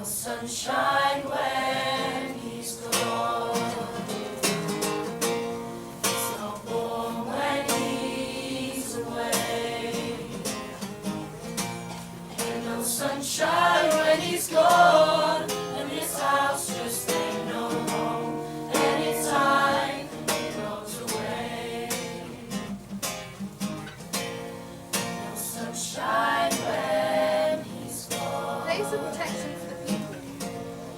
Sunshine when he's gone. It's not warm when he's away. Ain't no sunshine when he's gone, and this house just ain't no home anytime he goes away. No sunshine when he's gone. Place of protection for the people.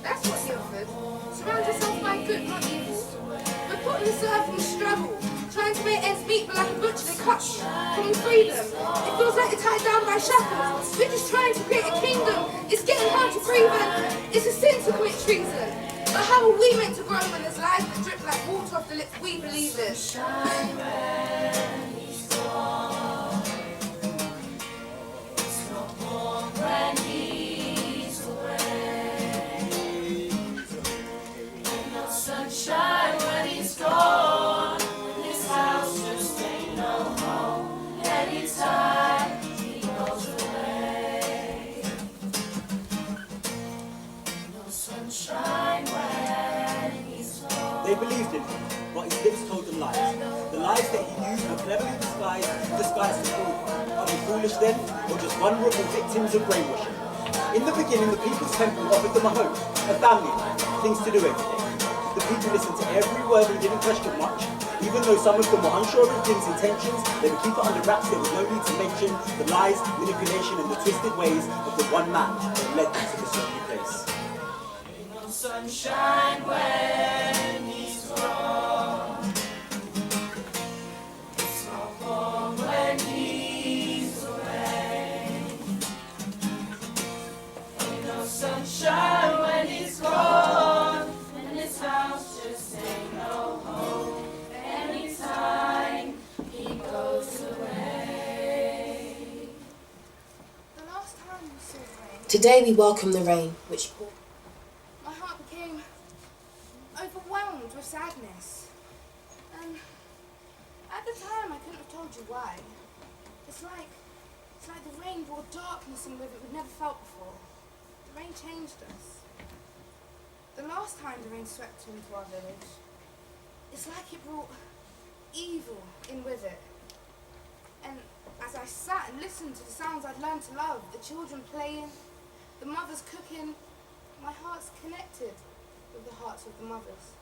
That's what he offered. Surround yourself by good, not evil. We're put on this earth in struggle, trying to make ends meet, but like a butcher they cut from freedom. It feels like you're tied down by shackles. We're just trying to create a kingdom. It's getting hard to breathe and it's a sin to commit treason. But how are we meant to grow when there's lies that drip like water off the lips we believe in? Shine when he's gone. It's not warm when he's away. Ain't no sunshine when he's gone. This house just ain't no home anytime he goes away. No sunshine when he's gone. They believed in him, but his lips told them lies. The lies that he used were cleverly disguised as truth. Are they foolish then, or just vulnerable victims of brainwashing? In the beginning, the People's Temple offered them a home, a family, things to do every day. The people listened to every word and didn't question much. Even though some of them were unsure of Jim's intentions, they would keep it under wraps. There was no need to mention the lies, manipulation, and the twisted ways of the one man that led them to this lonely place. No sunshine when he's gone. It's not warm when he's away. Ain't no sunshine when he's gone, and this house just ain't no home anytime he goes away. The last time we saw rain, Today we welcome the rain, which my heart became overwhelmed with sadness. And at the time I couldn't have told you why. It's like the rain brought darkness in with it we'd never felt before. The rain changed us. The last time the rain swept into our village, it's like it brought evil in with it. And as I sat and listened to the sounds I'd learned to love, the children playing, the mothers cooking, my heart's connected with the hearts of the mothers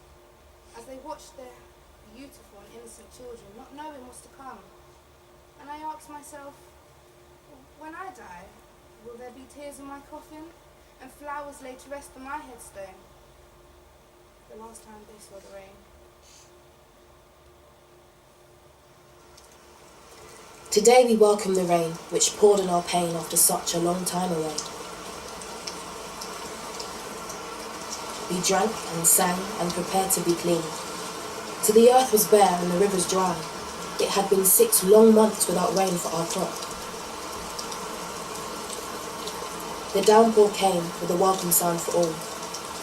as they watched their beautiful and innocent children, not knowing what's to come. And I asked myself, when I die, will there be tears in my coffin and flowers laid to rest on my headstone? The last time they saw the rain. Today we welcome the rain, which poured in our pain after such a long time away. We drank and sang and prepared to be clean. So the earth was bare and the rivers dry. It had been 6 long months without rain for our crop. The downpour came with a welcome sound for all.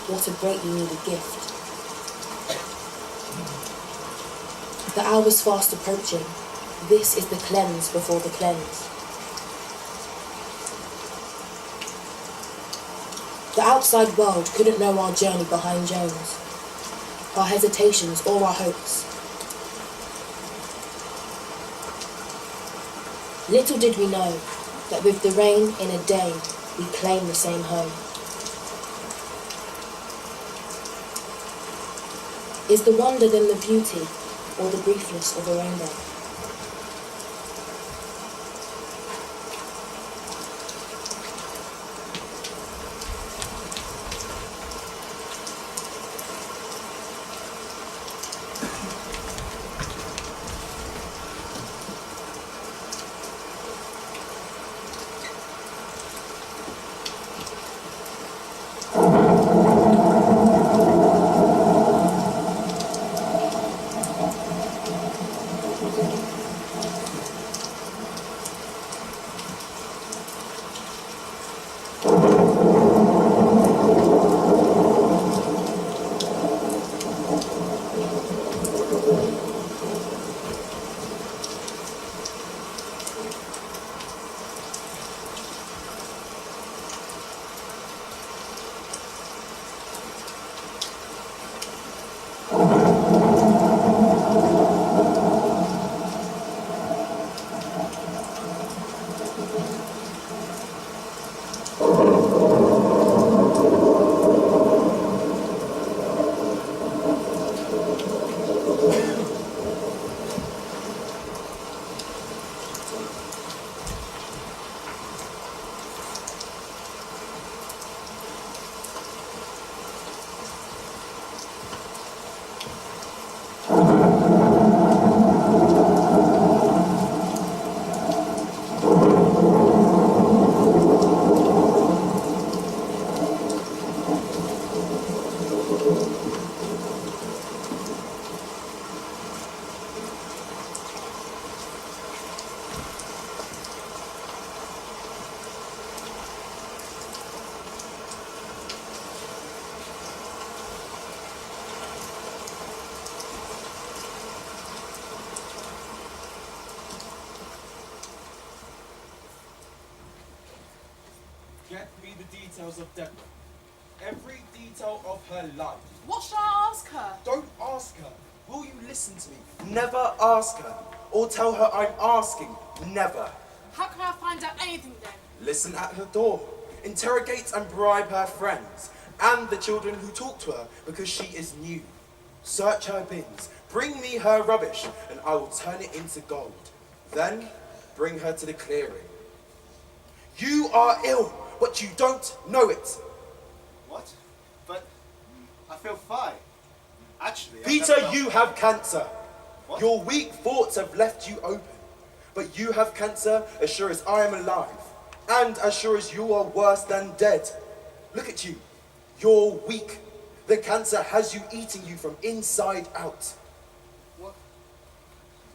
What a greatly needed gift. The hour's fast approaching. This is the cleanse before the cleanse. The outside world couldn't know our journey behind Jones, our hesitations or our hopes. Little did we know that with the rain in a day, we claim the same home. Is the wonder then the beauty or the briefness of a rainbow? Get me the details of Deborah. Every detail of her life. What shall I ask her? Don't ask her. Will you listen to me? Never ask her. Or tell her I'm asking. Never. How can I find out anything then? Listen at her door. Interrogate and bribe her friends. And the children who talk to her because she is new. Search her bins. Bring me her rubbish and I will turn it into gold. Then bring her to the clearing. You are ill, but you don't know it. What? But I feel fine. Actually, I've Peter, never felt- you have cancer. What? Your weak thoughts have left you open. But you have cancer as sure as I am alive. And as sure as you are worse than dead. Look at you. You're weak. The cancer has you eating you from inside out. What?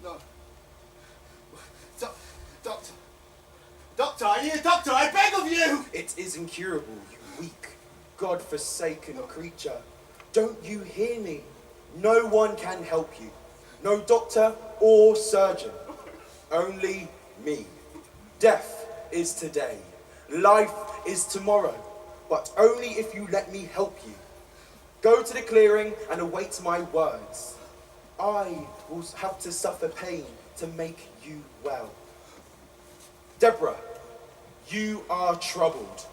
No. Doctor. Doctor, I need a doctor, I beg of you! It is incurable, you weak, God-forsaken creature. Don't you hear me? No one can help you. No doctor or surgeon. Only me. Death is today. Life is tomorrow. But only if you let me help you. Go to the clearing and await my words. I will have to suffer pain to make you well. Deborah, you are troubled.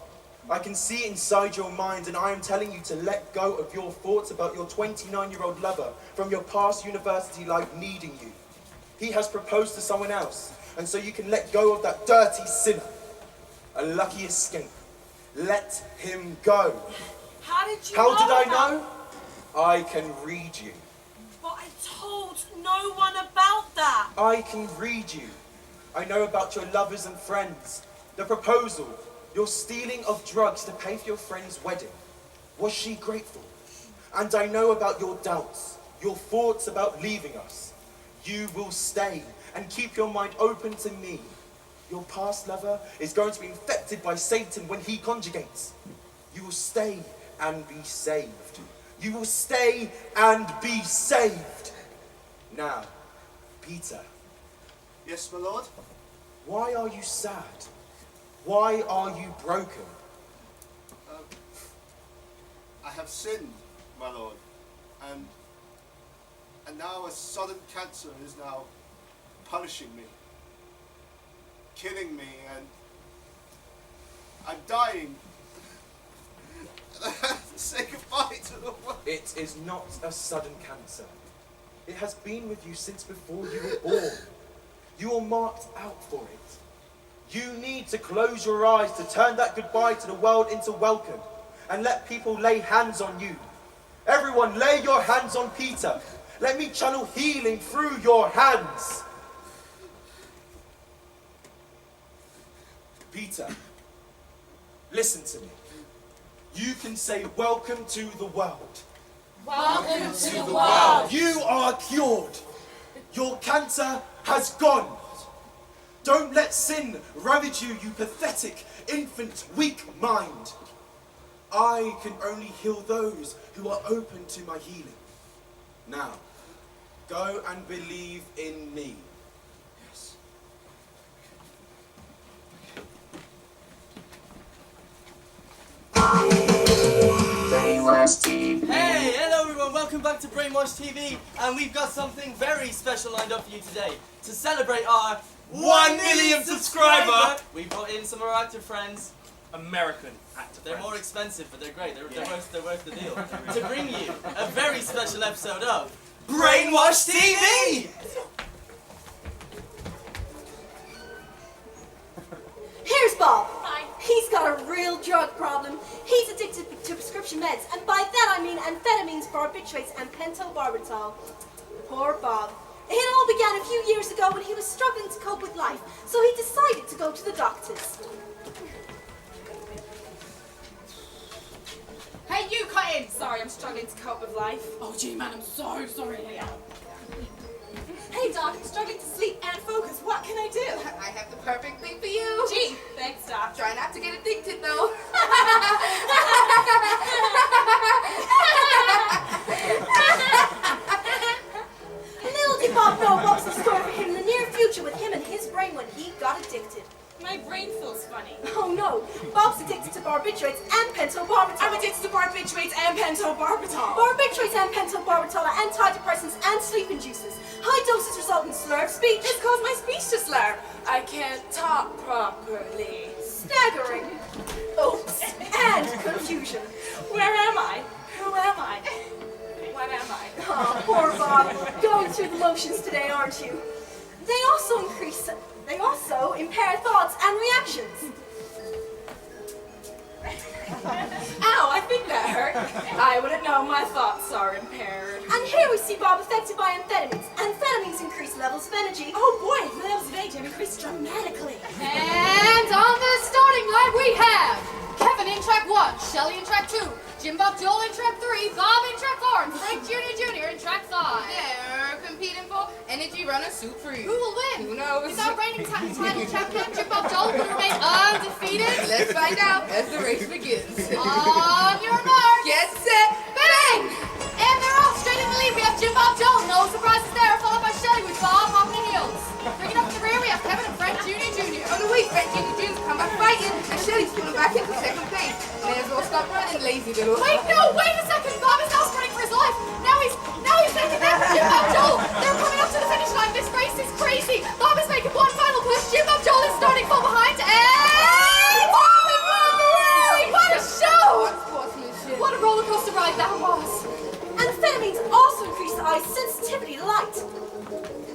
I can see inside your mind, and I am telling you to let go of your thoughts about your 29-year-old lover from your past university life needing you. He has proposed to someone else, and so you can let go of that dirty sinner. A lucky escape. Let him go. How did you How know did I about- know? I can read you. But I told no one about that. I can read you. I know about your lovers and friends, the proposal, your stealing of drugs to pay for your friend's wedding. Was she grateful? And I know about your doubts, your thoughts about leaving us. You will stay and keep your mind open to me. Your past lover is going to be infected by Satan when he conjugates. You will stay and be saved. You will stay and be saved. Now, Peter. Yes, my lord? Why are you sad? Why are you broken? have sinned, my lord, and now a sudden cancer is now punishing me, killing me, and I'm dying. And I have to say goodbye to the world. It is not a sudden cancer. It has been with you since before you were born. You are marked out for it. You need to close your eyes to turn that goodbye to the world into welcome and let people lay hands on you. Everyone, lay your hands on Peter. Let me channel healing through your hands. Peter, listen to me. You can say welcome to the world. Welcome to the world. You are cured. Your cancer has gone. Don't let sin ravage you, you pathetic, infant, weak mind. I can only heal those who are open to my healing. Now, go and believe in me. Yes. Hey, hello everyone, welcome back to Brainwash TV, and we've got something very special lined up for you today. To celebrate our 1 million subscriber, we brought in some of our actor friends. American actor They're friends. more expensive, but they're great. They're worth the deal. To bring you a very special episode of Brainwash TV! Here's Bob. He's got a real drug problem. He's addicted to prescription meds, and by that I mean amphetamines, barbiturates, and pentobarbital. Poor Bob. It all began a few years ago when he was struggling to cope with life, so he decided to go to the doctors. Hey, you cut in! Sorry, I'm struggling to cope with life. Oh, gee, man, I'm so sorry. Hey Doc, I'm struggling to sleep and focus. What can I do? I have the perfect thing for you. Gee, thanks, Doc. Try not to get addicted, though. Little did Bob know what was in store for him in the near future with him and his brain when he got addicted. My brain feels funny. Oh no, Bob's addicted to barbiturates and pentobarbital. I'm addicted to barbiturates and pentobarbital. Barbiturates and pentobarbital are antidepressants and sleep inducers. High doses result in slurred speech. It's caused my speech to slur. I can't talk properly. Staggering. Oops. And confusion. Where am I? Who am I? What am I? Oh, poor Bob. Going through the motions today, aren't you? They also impair thoughts and reactions. Ow, I think that hurt. I wouldn't know, my thoughts are impaired. And here we see Bob affected by amphetamines. Amphetamines increase levels of energy. Oh boy, the levels of energy have increased dramatically. And on the starting line we have Kevin in track 1, Shelley in track 2, Jim Bob Joel in track 3, Bob in track 4, and Frank Jr. in track 5. They're competing for Energy Runner Soup Free. Who will win? Who knows? Is our reigning title champion Jim Bob Joel going to remain undefeated? Let's find out as the race begins. On your mark. Get set, Bang! And they're off straight in the lead. We have Jim Bob Joel, no surprises there, followed by Shelley with Bob hopping heels. Bringing up the rear, we have Kevin and Frank Jr. On the week, Frank Jr. come back fighting, and Shelly's pulling back into second place. May as well stop running, lazy little. Wait, no, wait a second. Bob is now sprinting for his life. Now he's taking back Jim Bob Joel. They're coming up to the finish line. This race is crazy. Bob is making one final push. Jim Bob Joel is starting from behind, and Bob has won the race. What a show! Sportsmanship. What a roller coaster ride that was. Amphetamines also increase the eye's sensitivity to light.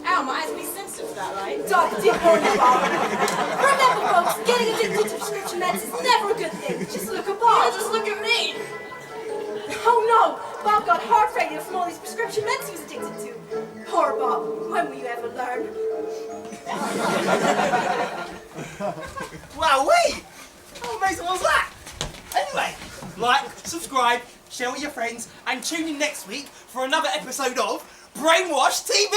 Ow, my eyes will be sensitive to that, right? Doc did warn you, Bob. Remember, folks, getting addicted to prescription meds is never a good thing. Just look at Bob. Just look at me. Oh no! Bob got heart failure from all these prescription meds he was addicted to. Poor Bob. When will you ever learn? Wow, wait! How amazing was that? Anyway, like, subscribe, share with your friends, and tune in next week for another episode of Brainwash TV!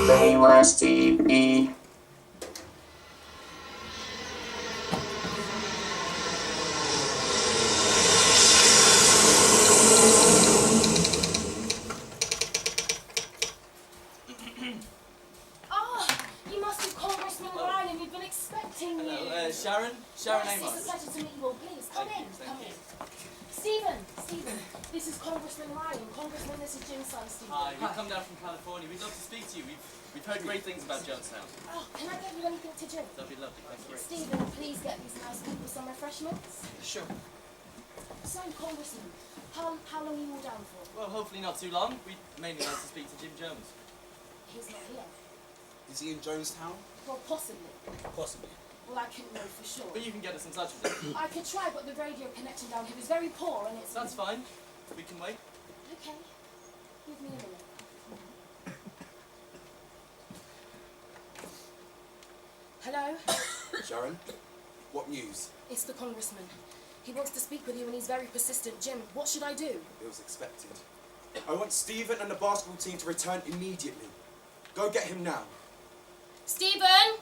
Brainwash TV. expecting Hello, you. Sharon? Sharon Yes, Amos. it's a pleasure to meet you all. Please, come Thank in, you, thank come you. in. Stephen, this is Congressman Ryan. Congressman, this is Jim's son, Stephen. Hi, we've come down from California. We'd love to speak to you. We've heard great things about Jonestown. Oh, can I get you anything to drink? That'd be lovely, thank you. Stephen, please get these nice people some refreshments. Sure. So, Congressman, how long are you all down for? Well, hopefully not too long. We'd mainly like to speak to Jim Jones. He's not here. Is he in Jonestown? Well, possibly. Possibly. Well, I couldn't know for sure. But you can get us in touch with him. I could try, but the radio connection down here is very poor, and it's... That's fine. We can wait. Okay. Give me a minute. Hello? Sharon, what news? It's the Congressman. He wants to speak with you, and he's very persistent. Jim, what should I do? It was expected. I want Stephen and the basketball team to return immediately. Go get him now. Stephen!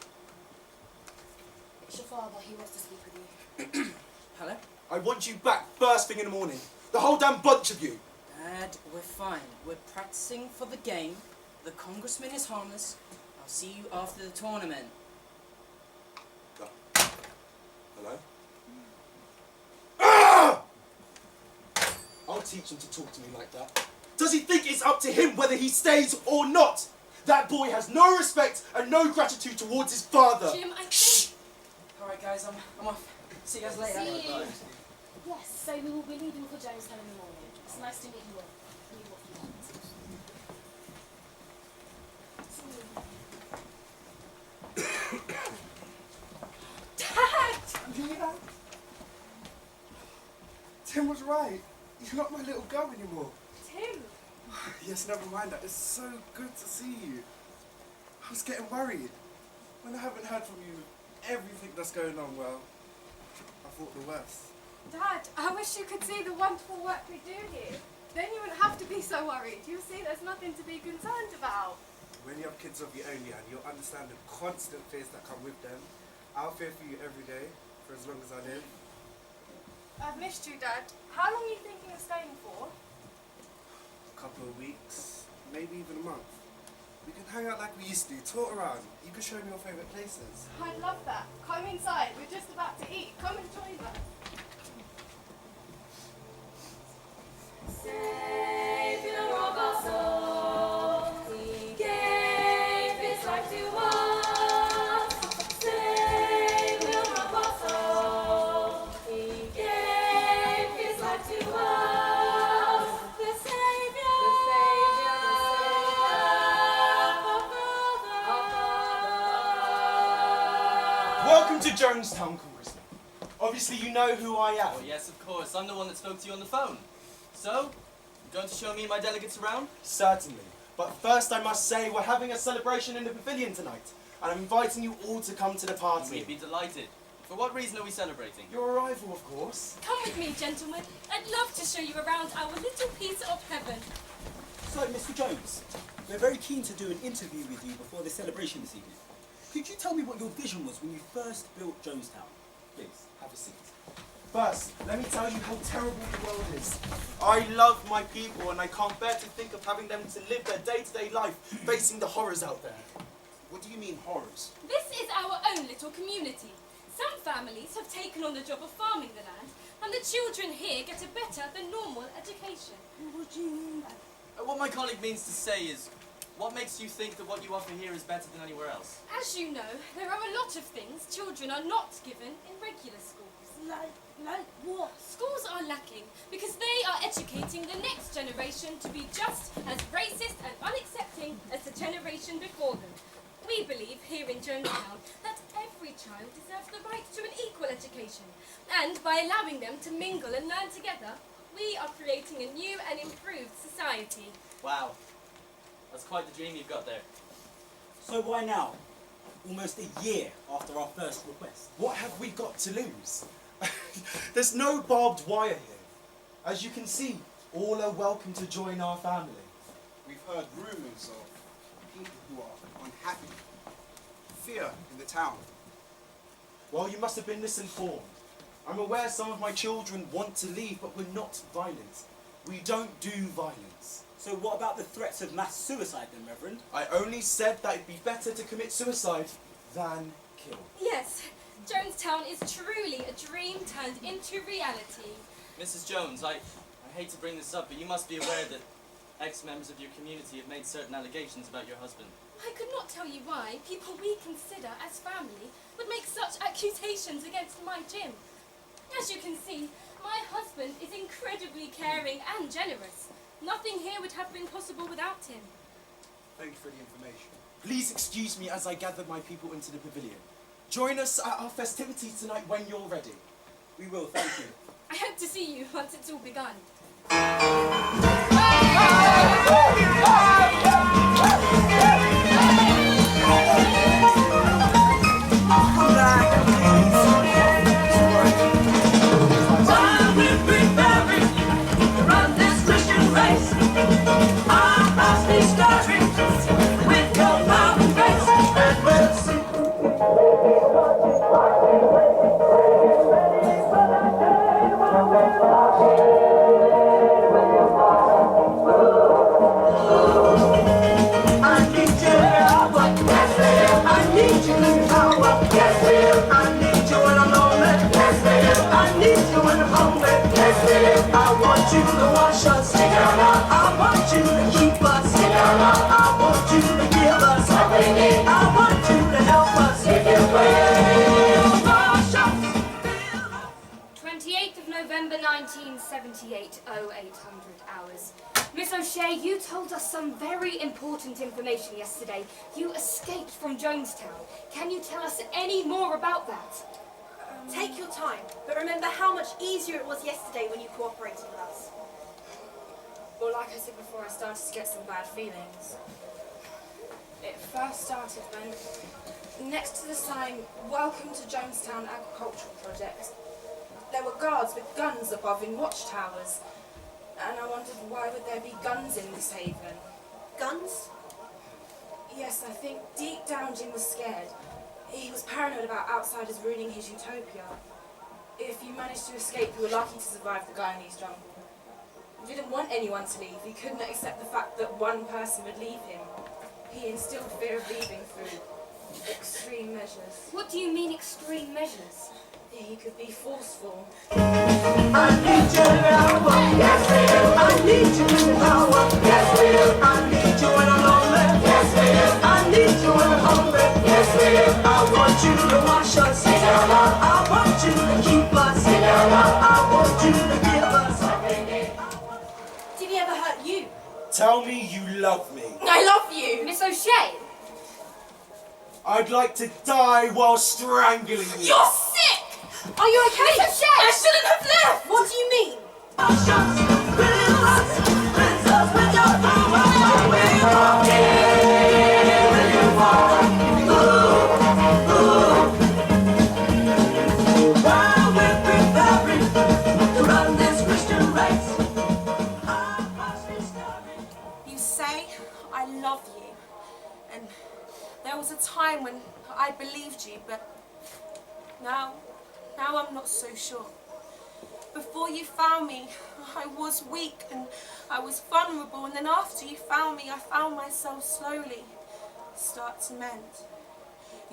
It's your father. He wants to speak with you. Hello? I want you back first thing in the morning. The whole damn bunch of you. Dad, we're fine. We're practicing for the game. The Congressman is harmless. I'll see you after the tournament. Go. Hello? Ah! I'll teach him to talk to me like that. Does he think it's up to him whether he stays or not? That boy has no respect and no gratitude towards his father. Jim, I think... Shh! Alright guys, I'm off. See you guys later. See you. Yes, so we will be leaving for Jonestown in the morning. It's nice to meet you all. Meet you all. Nina? Tim was right. You're not my little girl anymore. Tim! Yes, never mind that. It's so good to see you. I was getting worried. When I haven't heard from you, everything that's going on, well, I thought the worst. Dad, I wish you could see the wonderful work we do here. Then you wouldn't have to be so worried. You'll see there's nothing to be concerned about. When you have kids of your own, and you'll understand the constant fears that come with them. I'll fear for you every day, for as long as I live. I've missed you, Dad. How long are you thinking of staying for? A couple of weeks, maybe even a month. We can hang out like we used to, tour around. You can show me your favourite places. I'd love that. Come inside. We're just about to eat. Come and join us. Savior of our souls, He gave His life to us. Savior of our souls, He gave His life to us. The Savior, Welcome to Jonestown, Congressman. Obviously you know who I am. Oh, yes, of course. I'm the one that spoke to you on the phone. So, you going to show me and my delegates around? Certainly. But first I must say we're having a celebration in the pavilion tonight. And I'm inviting you all to come to the party. We'd be delighted. For what reason are we celebrating? Your arrival, of course. Come with me, gentlemen. I'd love to show you around our little piece of heaven. So, Mr. Jones, we're very keen to do an interview with you before the celebration this evening. Could you tell me what your vision was when you first built Jonestown? Please, have a seat. First, let me tell you how terrible the world is. I love my people and I can't bear to think of having them to live their day-to-day life facing the horrors out there. What do you mean, horrors? This is our own little community. Some families have taken on the job of farming the land, and the children here get a better than normal education. What do you mean by that? What my colleague means to say is, what makes you think that what you offer here is better than anywhere else? As you know, there are a lot of things children are not given in regular schools. Like what? Schools are lacking because they are educating the next generation to be just as racist and unaccepting as the generation before them. We believe here in Jonestown that every child deserves the right to an equal education, and by allowing them to mingle and learn together, we are creating a new and improved society. Wow. That's quite the dream you've got there. So why now? Almost a year after our first request. What have we got to lose? There's no barbed wire here. As you can see, all are welcome to join our family. We've heard rumours of people who are unhappy. Fear in the town. Well, you must have been misinformed. I'm aware some of my children want to leave, but we're not violent. We don't do violence. So what about the threats of mass suicide then, Reverend? I only said that it'd be better to commit suicide than killed. Yes, Jonestown is truly a dream turned into reality. Mrs. Jones, I hate to bring this up, but you must be aware that ex-members of your community have made certain allegations about your husband. I could not tell you why people we consider as family would make such accusations against my Jim. As you can see, my husband is incredibly caring and generous. Nothing here would have been possible without him. Thank you for the information. Please excuse me as I gather my people into the pavilion. Join us at our festivities tonight when you're ready. We will, thank you. I hope to see you once it's all begun. November 1978, 0800 hours. Miss O'Shea, you told us some very important information yesterday. You escaped from Jonestown. Can you tell us any more about that? Take your time, but remember how much easier it was yesterday when you cooperated with us. Well, like I said before, I started to get some bad feelings. It first started when, next to the sign, "Welcome to Jonestown Agricultural Project," there were guards with guns above in watchtowers. And I wondered, why would there be guns in this haven? Guns? Yes, I think deep down Jim was scared. He was paranoid about outsiders ruining his utopia. If you managed to escape, you were lucky to survive the Guyanese jungle. He didn't want anyone to leave. He couldn't accept the fact that one person would leave him. He instilled fear of leaving through extreme measures. What do you mean, extreme measures? He could be forceful. I need you now, yes dear. I need you now, yes dear. I need you when I'm lonely, yes dear. I need you when I'm hungry, yes dear. I want you to wash us, I want you to keep us, I want you to give us everything. Did he ever hurt you? Tell me you love me. I love you! Miss O'Shea! I'd like to die while strangling you. You're sick! Are you okay? Miss O'Shea! I shouldn't have left! What do you mean? You say, I love you. And there was a time when I believed you, but now I'm not so sure. Before you found me, I was weak and I was vulnerable, and then after you found me, I found myself slowly start to mend.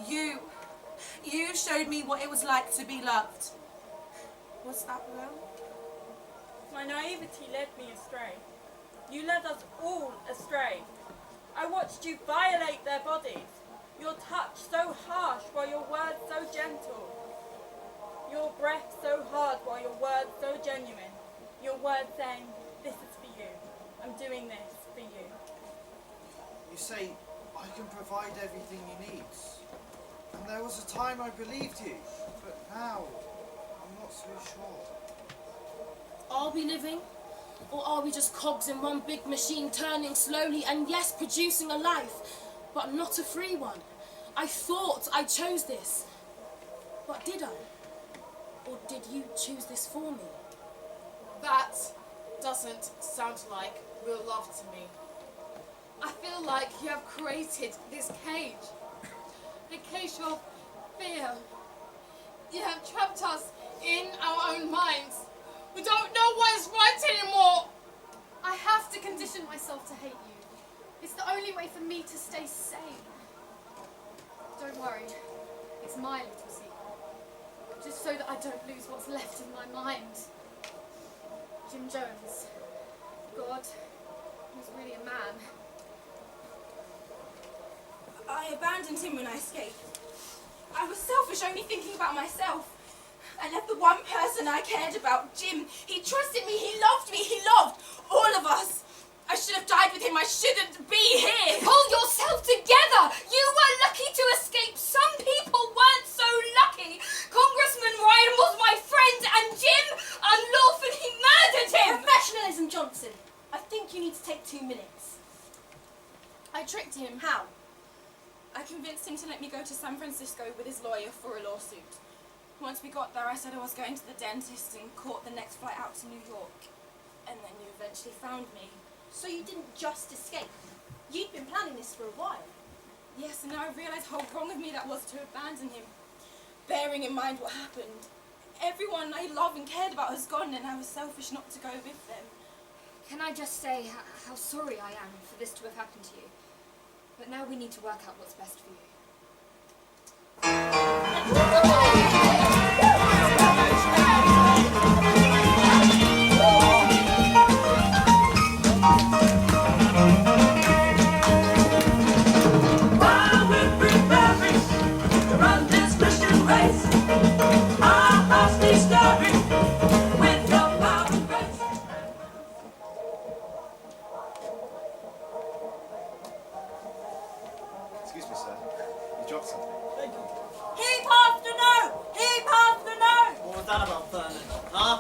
You showed me what it was like to be loved. Was that real? My naivety led me astray. You led us all astray. I watched you violate their bodies. Your touch so harsh while your words so gentle. Your breath so hard while your words so genuine. Your words saying, this is for you. I'm doing this for you. You say, I can provide everything you need. And there was a time I believed you, but now I'm not so sure. Are we living? Or are we just cogs in one big machine turning slowly and yes, producing a life, but not a free one? I thought I chose this, but did I? Or did you choose this for me? That doesn't sound like real love to me. I feel like you have created this cage. A cage of fear. You have trapped us in our own minds. We don't know what is right anymore. I have to condition myself to hate you. It's the only way for me to stay sane. Don't worry. It's my little secret. Just so that I don't lose what's left in my mind. Jim Jones. God. He was really a man. I abandoned him when I escaped. I was selfish, only thinking about myself. I left the one person I cared about, Jim. He trusted me, he loved all of us. I should have died with him, I shouldn't be here. Pull yourself together! You were lucky to escape. Some people weren't so lucky. Congressman Ryan was my friend and Jim unlawfully murdered him! Professionalism, Johnson. I think you need to take 2 minutes. I tricked him. How? I convinced him to let me go to San Francisco with his lawyer for a lawsuit. Once we got there, I said I was going to the dentist and caught the next flight out to New York. And then you eventually found me. So you didn't just escape. You'd been planning this for a while. Yes, and now I realise how wrong of me that was to abandon him. Bearing in mind what happened. Everyone I loved and cared about has gone, and I was selfish not to go with them. Can I just say how sorry I am for this to have happened to you? But now we need to work out what's best for you. While we're preparing to run this Christian race, our hearts be stirring with your power and grace. Excuse me, sir. You dropped something. Thank you. Keep after no! Keep after no! What was that about, Vernon? Huh?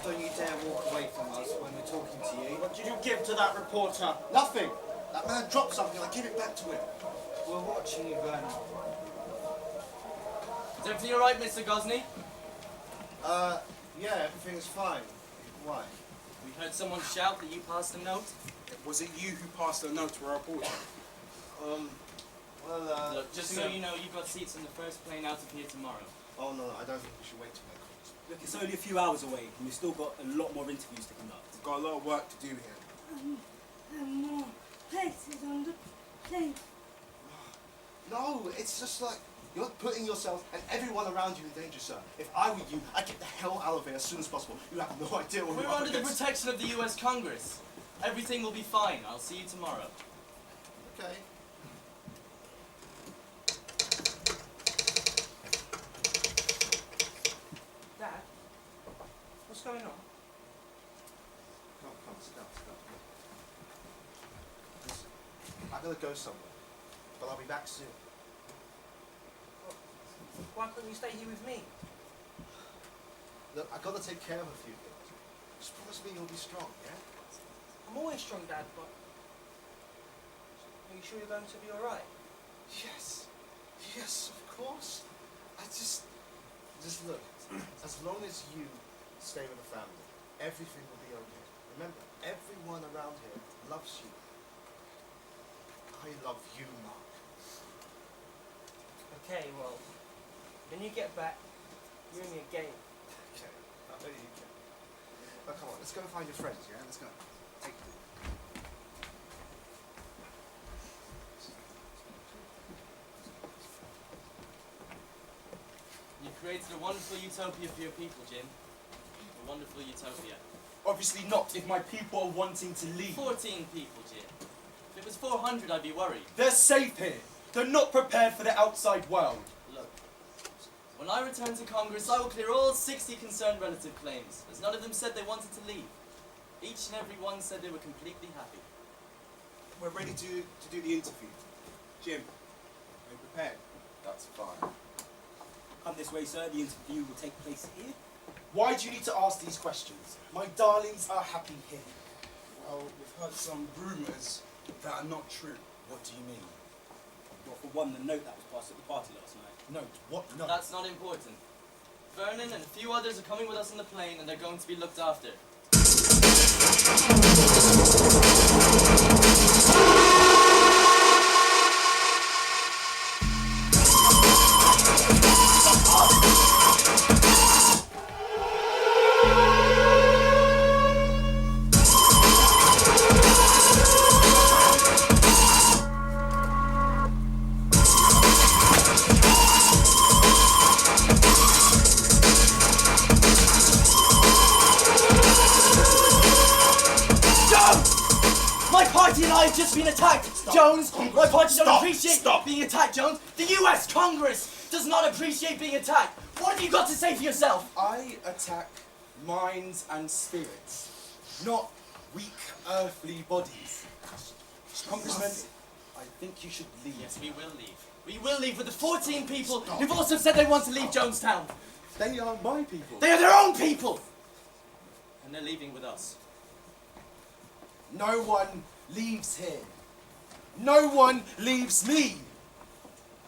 Don't you dare walk away from us when we're talking to you. What did you give to that reporter? Nothing. That man dropped something. I give it back to him. We're watching you, Vernon. Is everything alright, Mr. Gosney? Yeah, everything's fine. Why? We heard someone shout that you passed a note. Was it you who passed a note to our reporter? Look, just so you know, you've got seats on the first plane out of here tomorrow. Oh, no, I don't think we should wait till that comes. Look, it's only a few hours away, and we've still got a lot more interviews to conduct. We've got a lot of work to do here. And more places on the plane. No, it's just like you're putting yourself and everyone around you in danger, sir. If I were you, I'd get the hell out of here as soon as possible. You have no idea what We're you're up under the against. protection of the US Congress. Everything will be fine. I'll see you tomorrow. Okay. Dad, what's going on? Come, sit down. Listen, I gotta go somewhere, but I'll be back soon. Why couldn't you stay here with me? Look, I gotta take care of a few things. Just promise me you'll be strong, yeah? I'm always strong, Dad, but are you sure you're going to be alright? Yes, of course. I just look, as long as you stay with the family, everything will be okay. Remember, everyone around here loves you. I love you, Mark. Okay, well, when you get back, you're in your game. Okay, I know you can. Now come on, let's go find your friends, yeah? Let's go. Take it. You created a wonderful utopia for your people, Jim. A wonderful utopia. Obviously not, if my people are wanting to leave. 14 people, Jim. If it was 400, I'd be worried. They're safe here. They're not prepared for the outside world. Look, when I return to Congress, I will clear all 60 concerned relative claims, as none of them said they wanted to leave. Each and every one said they were completely happy. We're ready to do the interview. Jim, are you prepared? That's fine. Come this way, sir. The interview will take place here. Why do you need to ask these questions? My darlings are happy here. Well, we've heard some rumours that are not true. What do you mean? Well, for one, the note that was passed at the party last night. Note? What note? That's not important. Vernon and a few others are coming with us on the plane, and they're going to be looked after. I've just been attacked, Jones. My party don't appreciate being attacked, Jones. The US Congress does not appreciate being attacked. What have you got to say for yourself? I attack minds and spirits, not weak earthly bodies. Congressman, I think you should leave. Yes, we will leave. We will leave with the 14 people who've also said they want to leave Jonestown. They are my people. They are their own people! And they're leaving with us. No one leaves here. No one leaves me.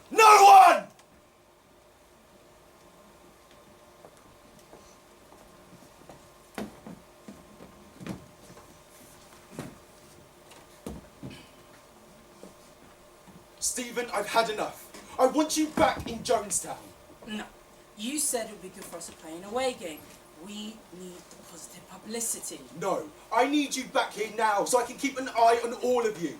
No one! Stephen, I've had enough. I want you back in Jonestown. No. You said it would be good for us to play an away game. We need the positive publicity. No, I need you back here now so I can keep an eye on all of you.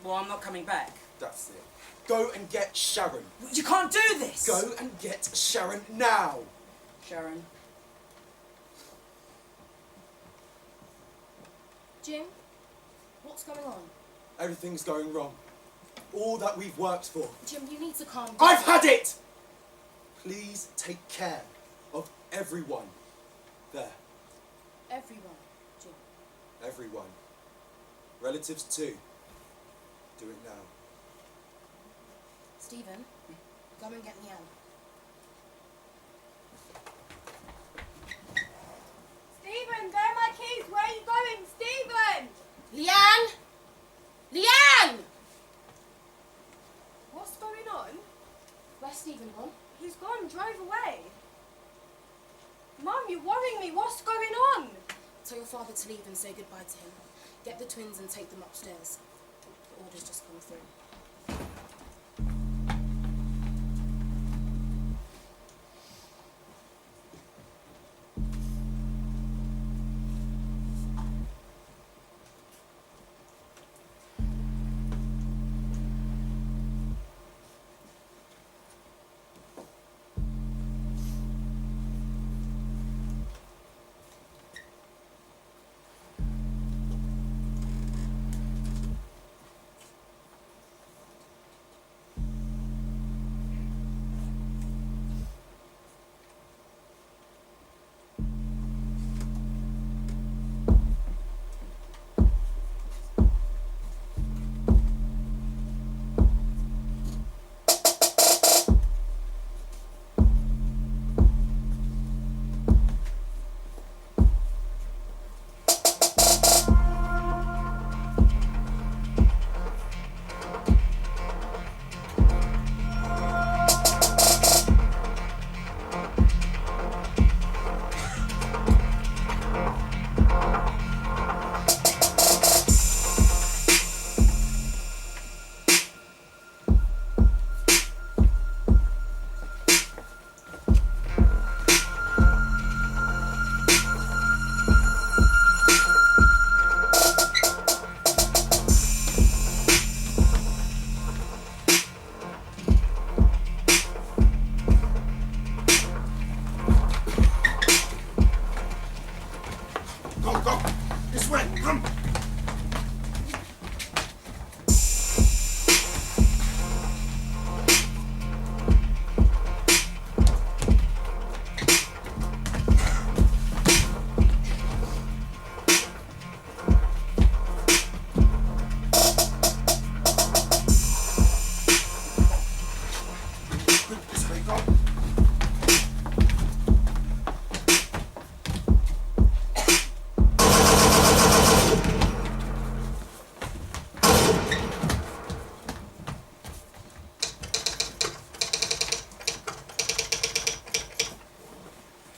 Well, I'm not coming back. That's it. Go and get Sharon. You can't do this! Go and get Sharon now. Sharon. Jim, what's going on? Everything's going wrong. All that we've worked for. Jim, you need to calm down. I've had it! Please take care of everyone there. Everyone, Jim. Everyone. Relatives too. Do it now. Stephen, go and get Leanne. Stephen, there are my keys. Where are you going? Stephen! Leanne! Leanne! What's going on? Where's Stephen gone? He's gone, drove away. Mum, you're worrying me. What's going on? Tell your father to leave and say goodbye to him. Get the twins and take them upstairs. The order's just come through.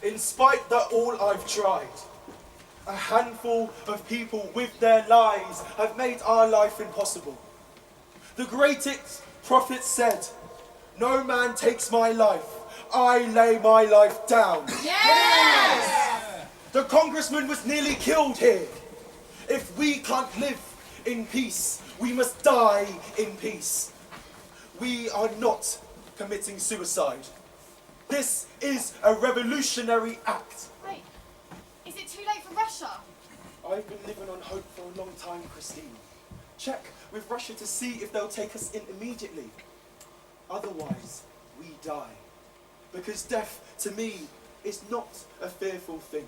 In spite that all I've tried, a handful of people with their lies have made our life impossible. The greatest prophet said, "No man takes my life, I lay my life down." Yes! The congressman was nearly killed here. If we can't live in peace, we must die in peace. We are not committing suicide. This is a revolutionary act. Wait, is it too late for Russia? I've been living on hope for a long time, Christine. Check with Russia to see if they'll take us in immediately. Otherwise, we die. Because death, to me, is not a fearful thing.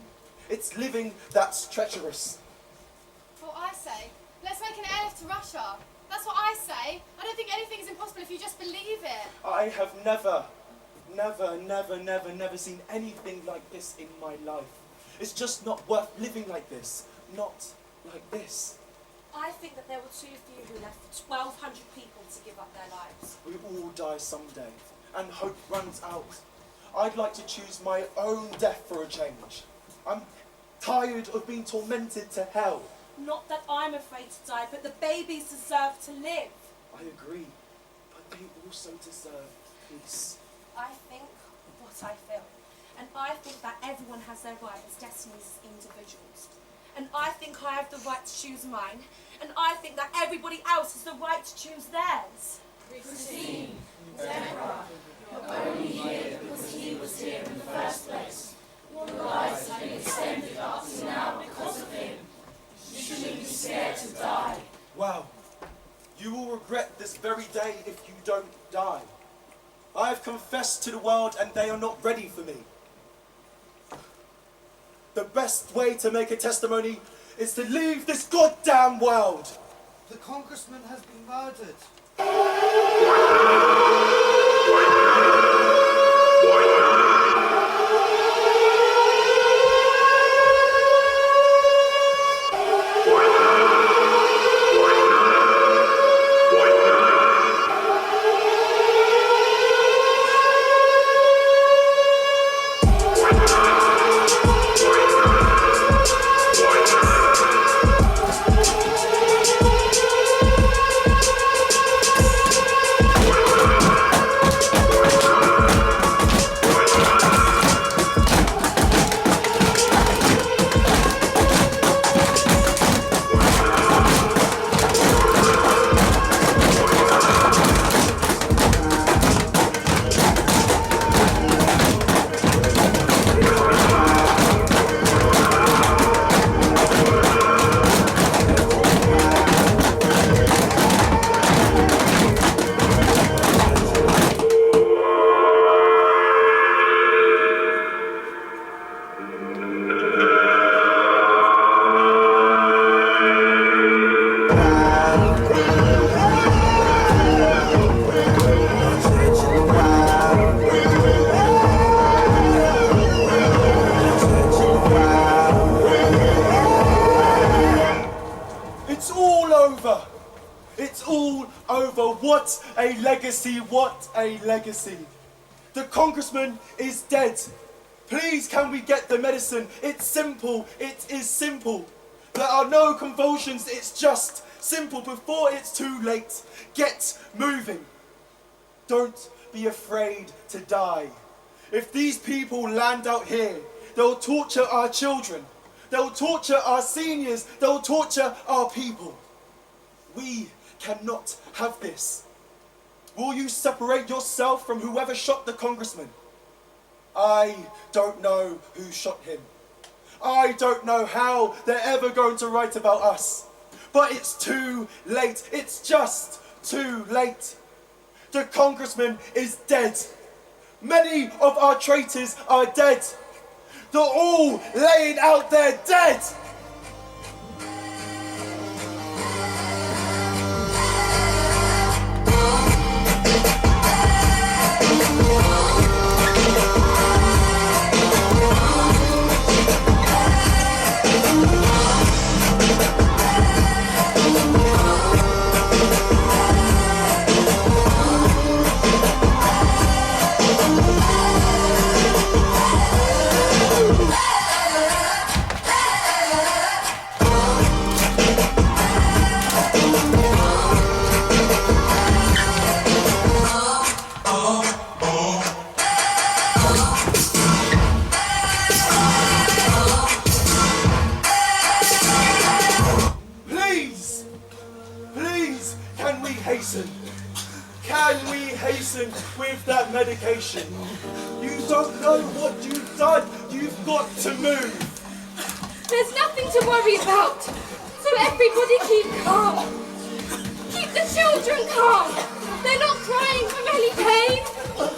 It's living that's treacherous. Well, I say, let's make an airlift to Russia. That's what I say. I don't think anything is impossible if you just believe it. I have never seen anything like this in my life. It's just not worth living like this. Not like this. I think that there were too few who left for 1,200 people to give up their lives. We all die someday, and hope runs out. I'd like to choose my own death for a change. I'm tired of being tormented to hell. Not that I'm afraid to die, but the babies deserve to live. I agree, but they also deserve peace. I think what I feel. And I think that everyone has their right as destinies as individuals. And I think I have the right to choose mine. And I think that everybody else has the right to choose theirs. Christine, Deborah, you're only here because he was here in the first place. Your lives have been extended up to now because of him. You shouldn't be scared to die. Wow, you will regret this very day if you don't die. I have confessed to the world and they are not ready for me. The best way to make a testimony is to leave this goddamn world. The congressman has been murdered. What a legacy, what a legacy. The congressman is dead. Please, can we get the medicine? It's simple, it is simple. There are no convulsions, it's just simple. Before it's too late, get moving. Don't be afraid to die. If these people land out here, they'll torture our children. They'll torture our seniors. They'll torture our people. We cannot have this. Will you separate yourself from whoever shot the congressman? I don't know who shot him. I don't know how they're ever going to write about us. But it's too late. It's just too late. The congressman is dead. Many of our traitors are dead. They're all laying out there dead. Can we hasten with that medication? You don't know what you've done. You've got to move. There's nothing to worry about. So everybody keep calm. Keep the children calm. They're not crying from any pain.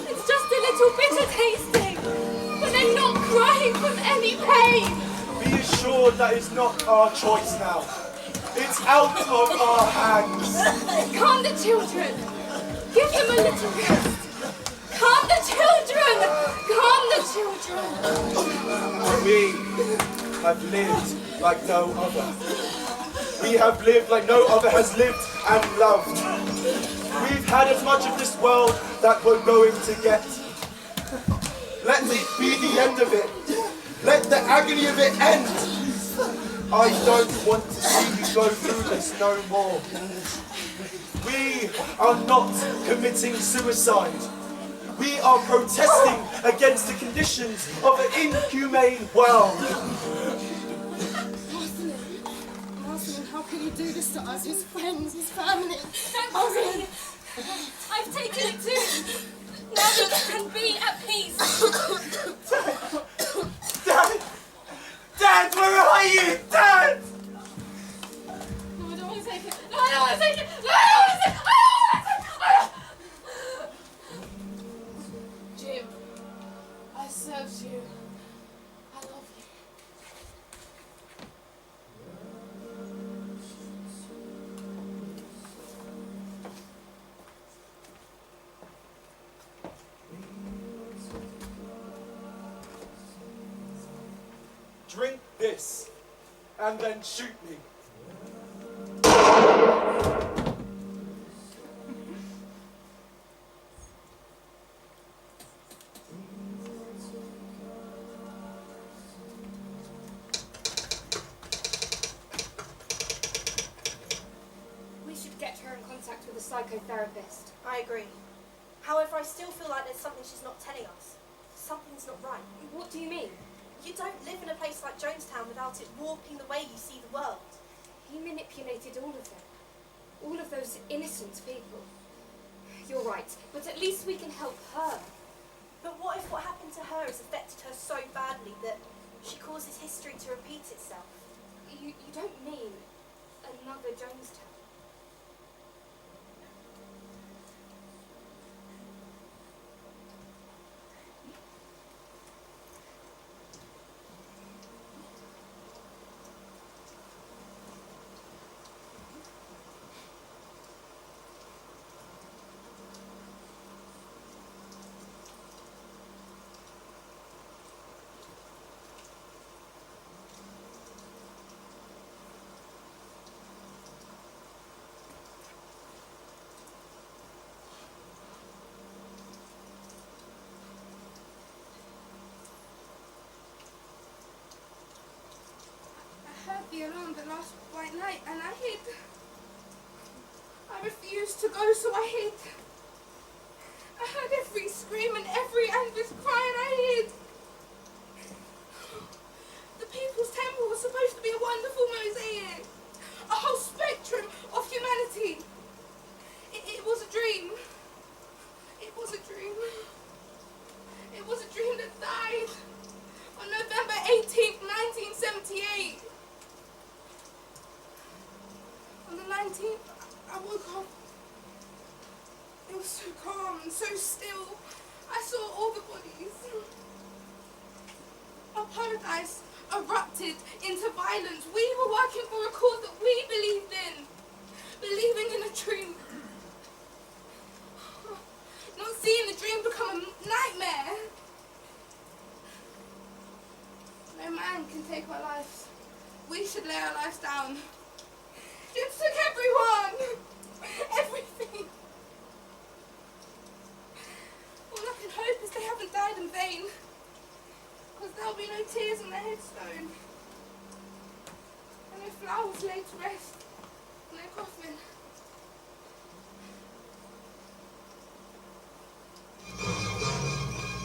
It's just a little bitter tasting. But they're not crying from any pain. Be assured that is not our choice now. It's out of our hands. Calm the children. Give them a little rest. Calm the children. Calm the children. We have lived like no other. We have lived like no other has lived and loved. We've had as much of this world that we're going to get. Let it be the end of it. Let the agony of it end. I don't want to see you go through this no more. We are not committing suicide. We are protesting against the conditions of an inhumane world. Marcelin, how can you do this to us? His friends, his family. Don't worry. I've taken it too. Now we can be at peace. Dad! Dad, where are you? Dad! No, I don't want to take it. No, I don't want to take it. No, I don't want to take it. I don't want to take it. Jim, I served you. I love you. Drink this, and then shoot me. We should get her in contact with a psychotherapist. I agree. However, I still feel like there's something she's not telling us. Something's not right. What do you mean? You don't live in a place like Jonestown without it warping the way you see the world. He manipulated all of them. All of those innocent people. You're right, but at least we can help her. But what if what happened to her has affected her so badly that she causes history to repeat itself? You don't mean another Jonestown? I heard the alarm the last bright night and I hid. I refused to go, so I hid. I heard every scream and every anguished cry and I hid. The People's Temple was supposed to be a wonderful mosaic. A whole spectrum of humanity. It was a dream. It was a dream. It was a dream that died on November 18th, 1978. On the 19th, I woke up. It was so calm and so still. I saw all the bodies. Our paradise erupted into violence. We were working for a cause that we believed in. Believing in a dream. Not seeing the dream become a nightmare. No man can take our lives. We should lay our lives down. Jim took everyone! Everything! All I can hope is they haven't died in vain. Because there'll be no tears on their headstone. And no flowers laid to rest in their coffin.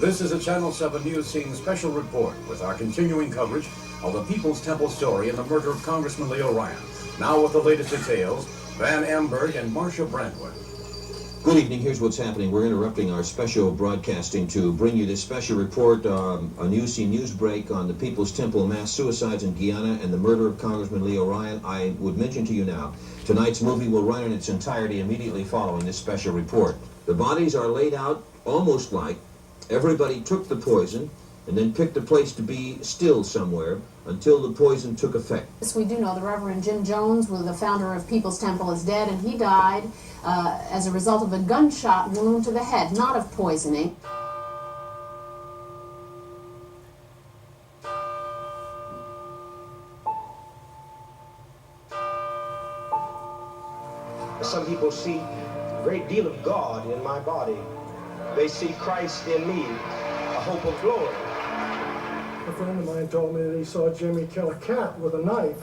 This is a Channel 7 News Scene special report with our continuing coverage of the People's Temple story and the murder of Congressman Leo Ryan. Now with the latest details, Van Amberg and Marcia Brandwood. Good evening. Here's what's happening. We're interrupting our special broadcasting to bring you this special report, a UC news break on the People's Temple mass suicides in Guyana and the murder of Congressman Leo Ryan. I would mention to you now, tonight's movie will run in its entirety immediately following this special report. The bodies are laid out almost like everybody took the poison and then picked a place to be still somewhere until the poison took effect. Yes, we do know the Reverend Jim Jones, was the founder of People's Temple, is dead, and he died as a result of a gunshot wound to the head, not of poisoning. Some people see a great deal of God in my body. They see Christ in me, a hope of glory. A friend of mine told me that he saw Jimmy kill a cat with a knife.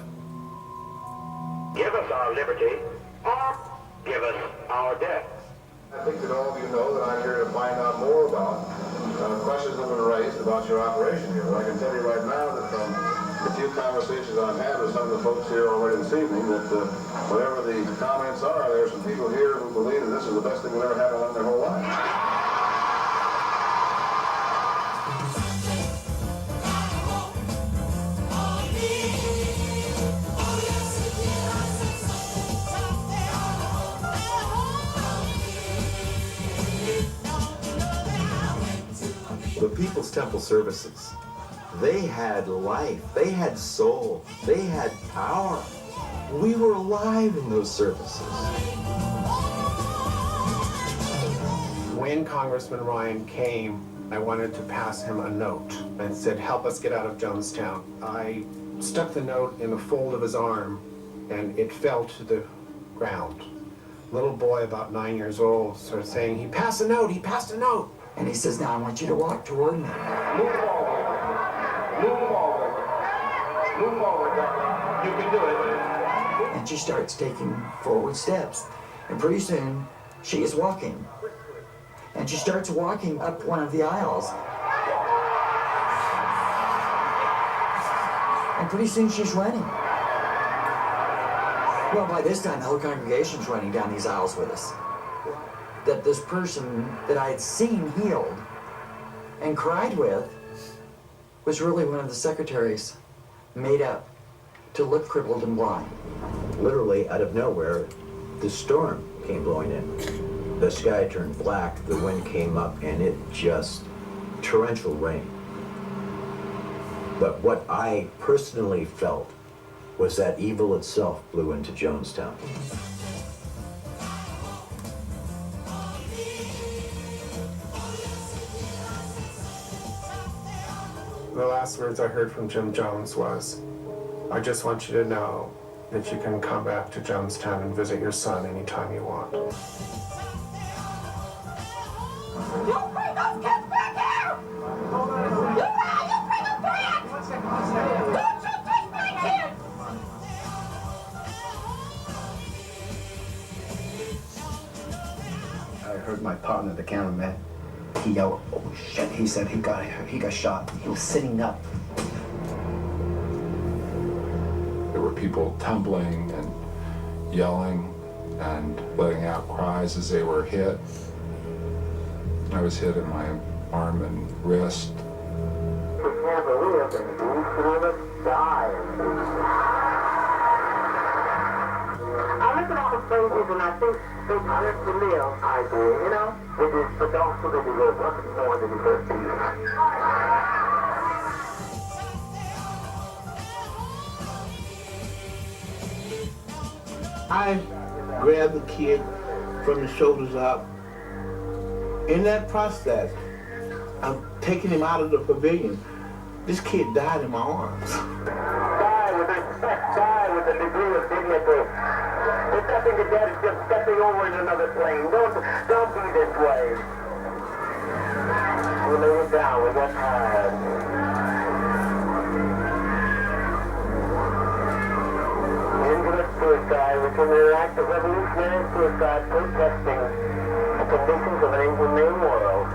Give us our liberty, or give us our death. I think that all of you know that I'm here to find out more about questions that have been raised about your operation here. But I can tell you right now that from the few conversations I've had with some of the folks here already this evening, that whatever the comments are, there are some people here who believe that this is the best thing that ever happened in their whole life. The People's Temple services, they had life, they had soul, they had power. We were alive in those services. When Congressman Ryan came, I wanted to pass him a note and said, help us get out of Jonestown. I stuck the note in the fold of his arm and it fell to the ground. Little boy about 9 years old started saying, he passed a note, he passed a note. And he says, now I want you to walk toward me. Move forward. Move forward. Move forward, darling. You can do it. And she starts taking forward steps. And pretty soon, she is walking. And she starts walking up one of the aisles. And pretty soon she's running. Well, by this time, the whole congregation's running down these aisles with us. That this person that I had seen healed and cried with was really one of the secretaries made up to look crippled and blind. Literally out of nowhere, the storm came blowing in. The sky turned black, the wind came up, and it just torrential rain. But what I personally felt was that evil itself blew into Jonestown. The last words I heard from Jim Jones was, I just want you to know that you can come back to Jonestown and visit your son anytime you want. You bring those kids back here! You bring them back! Don't you take my kids! I heard my partner, the cameraman, he yelled, oh shit, he said he got shot. He was sitting up. There were people tumbling and yelling and letting out cries as they were hit. I was hit in my arm and wrist. We can't believe it. These children die. I look at all the soldiers and I think they deserve to live. I do, you know? It is, but also they deserve nothing more than deserve to live. I grabbed the kid from the shoulders up. In that process of taking him out of the pavilion, this kid died in my arms. Die with respect, die with a degree of dignity. There's nothing to get, it's just stepping over in another plane. Don't be this way. We lay it down, we get tired. Invalid suicide, which is an act of revolutionary suicide protesting the conditions of an inhumane world.